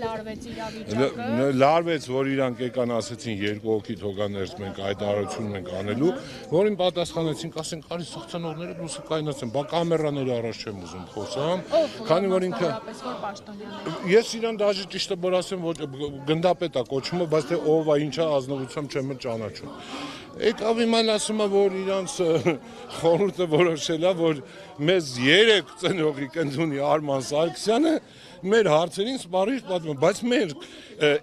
լարվեց իրավիճակը։ Լարվեց, որ իրանք եկան ասեցին երկու հոգի թողաներս մենք այդ արարությունն ենք անելու, որին պատասխանեցինք, ասենք, արի սխցանողները դուսը կայնացեն, բա կամերաների առաջ չեմ ուզում խոսամ, քանի որ ինքը ես իրան դաժե ճիշտը որ ասեմ, ոչ գնդապետ է կոչումը, բայց թե ով է ինչա ազնվությամբ չեմ ճանաչում։ Եկավ իմ ասում է, որ իրանց խորհուրդը որոշել է, որ մեզ 3 ծնողի կընտրունի Արման Սարգսյանը մեր հարցերին սպառիչ պատմում, բայց մեր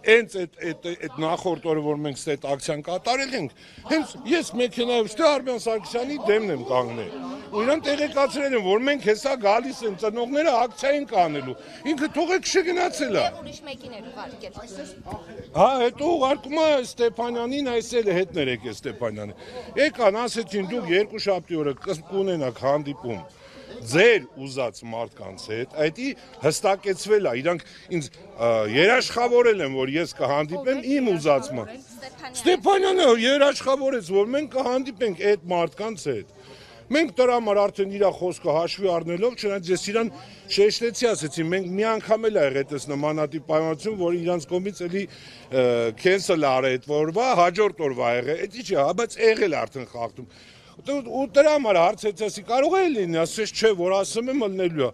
հենց այդ նախորդ օրը, որ մենք այդ ակցիան կատարել ենք, հենց ես մեքենայով ստե Արման Սարգսյանի դեմն եմ կանգնել։ Ու իրան տեղեկացրել են, որ մենք հեսա գալիս են ծնողները ակցիա են կանելու։ Ինքը թողեք շգնացել է։ Ուրիշ մեկիներ ուղարկել։ Հա, հետո ուղարկում է Ստեփանյանին, այսել է հետ ներեք է Ստեփանյանը։ Եկան, ասեցին դուք երկուշաբթի օրը կունենաք հանդիպում ձեր ուզած մարդկանց հետ, այդի հստակեցվել է, իրանք ինձ երաշխավորել են, որ ես կհանդիպեմ իմ ուզածը։ Ստեփանյանը երաշխավորեց, որ մենք կհանդիպենք այդ մարդկանց հետ։ Մենք դրա համար արդեն իր խոսքը հաշվի առնելով, չնայած ես իրան շեշտեցի, ասեցի, մենք մի անգամ էլ ա եղել այս նմանատիպ պայմանություն, որ իրանց կողմից էլի քենսել արել այդ օրվա, հաջորդ օրվա եղել, էդի չի, հա, բայց եղել արդեն խախտում։ Ու դրա համար հարցեցի, կարող է լինի, ասես չէ, որ ասում եմ ելնելու է։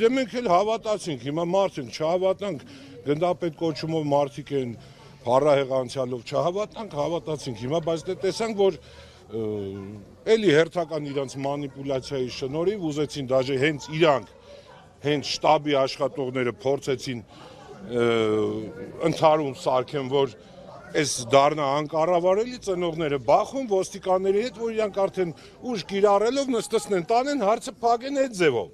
Դե մենք էլ հավատացինք, հիմա մարդ ենք, չհավատանք, գնդապետ կոչումով մարդիկ են, փառահեղ անցյալով չհավատանք, հավատացինք, հիմա բայց դե տեսանք, որ էլի հերթական իրանց մանիպուլյացիայի շնորհիվ ուզեցին դաժե հենց իրանք, հենց շտաբի աշխատողները փորձեցին ընդհարում սարքեն, որ այս դառնա անկառավարելի ծնողները բախում ոստիկանների հետ, որ իրանք արդեն ուժ կիրառելով նստեցնեն, տանեն հարցը փակեն այդ ձևով։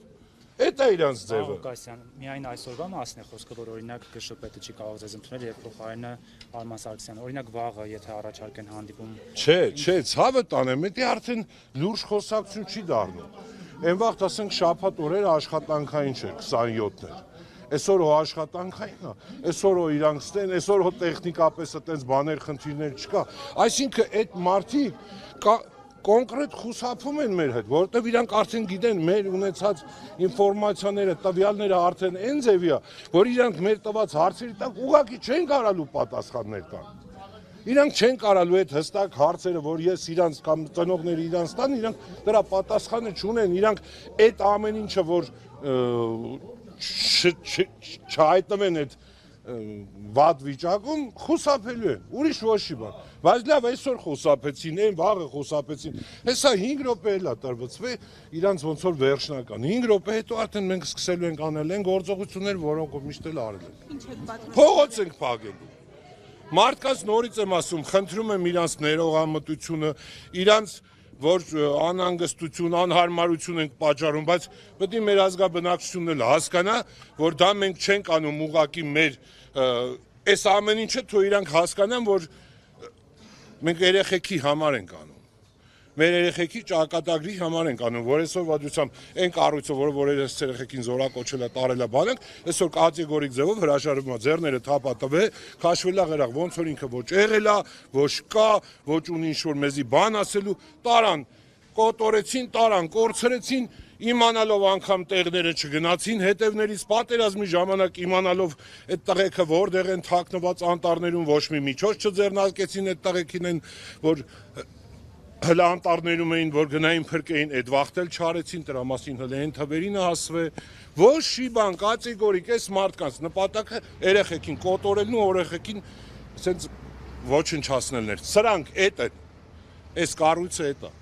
Այդ է իրանց ձևը։ Կասյան, միայն այսօրվա մասն է խոսքը, որ օրինակ գշոպետը չի կարող ձեզ ընդունել եւ փոխարենը Արման Սարգսյանը։ Օրինակ վաղը, եթե առաջարկեն հանդիպում։ Չէ, ցավը տանեմ, դա արդեն լուրջ խոսակցություն չի դառնում։ Այն վաղ ասենք շաբաթ օրերը աշխատանքային չէ, 27-ն էր։ Այսօր հո աշխատանքային է, այսօր հո իրանք ստեն, այսօր հո տեխնիկապես այդպես բաներ, խնդիրներ չկա։ Այսինքն այդ մարդիկ կոնկրետ խուսափում են մեր հետ, որովհետև իրանք արդեն գիտեն մեր ունեցած ինֆորմացիաները, տվյալները արդեն այն ձևի է, որ իրանք մեր տված հարցերի տակ ուղղակի չեն կարալու պատասխաններ տան։ Իրանք չեն կարալու այդ հստակ հարցերը, որ ես իրանց կամ ծնողները իրանց տան, իրանք դրա պատասխանը չունեն, իրանք այդ ամեն ինչը, որ չհայտնվեն այդ վատ վիճակում, խուսափելու են, ուրիշ ոչի բան։ Բայց լավ, այսօր խուսափեցին, այն վաղը խուսափեցին, հեսա 5 րոպե էլ է տրվեցվե իրանց ոնց որ վերջնական, 5 րոպե հետո արդեն մենք սկսելու ենք անել են գործողություններ, որոնք միշտ էլ արել են։ Փողոց ենք փակելու։ Մարդկանց նորից եմ ասում, խնդրում եմ իրանց ներողամտությունը, իրանց որ անհանգստություն, անհարմարություն ենք պատճառում, բայց պետք է մեր ազգաբնակչությունն էլ հասկանա, որ դա մենք չենք անում ուղղակի մեր այս ամեն ինչը թող իրանք հասկանան, որ մենք երեխեքի համար ենք անում։ Մեր երեխեքի ճակատագրի համար ենք անում, որ այսօր վադրությամբ այն կառույցը, որ այս երեխեքին զորակոչել է, տարել է բանակ, այսօր կատեգորիկ ձևով հրաժարվում է, ձեռները թափատվե, քաշվել է ղրաղ, ոնց որ ինքը ոչ եղել է, ոչ կա, ոչ ունի ինչ-որ մեզի բան ասելու, տարան, կոտորեցին, տարան, կորցրեցին, իմանալով անգամ տեղները չգնացին, հետևներից պատերազմի ժամանակ իմանալով այդ տղեկը որտեղ են թաքնված անտառներում, ոչ մի միջոց չձեռնարկեցին այդ տղեկին են, որ հլա անտառներում էին, որ գնային փրկեին, այդ վախտել չարեցին, դրա մասին հլա այն թվերին հասվե, ոչ մի բան, կատեգորիկ, այս մարդկանց նպատակը երեխեքին կոտորելն ու երեխեքին ասենց ոչնչացնելն էր, սրանք էդ են, այս կառույցը էդ է։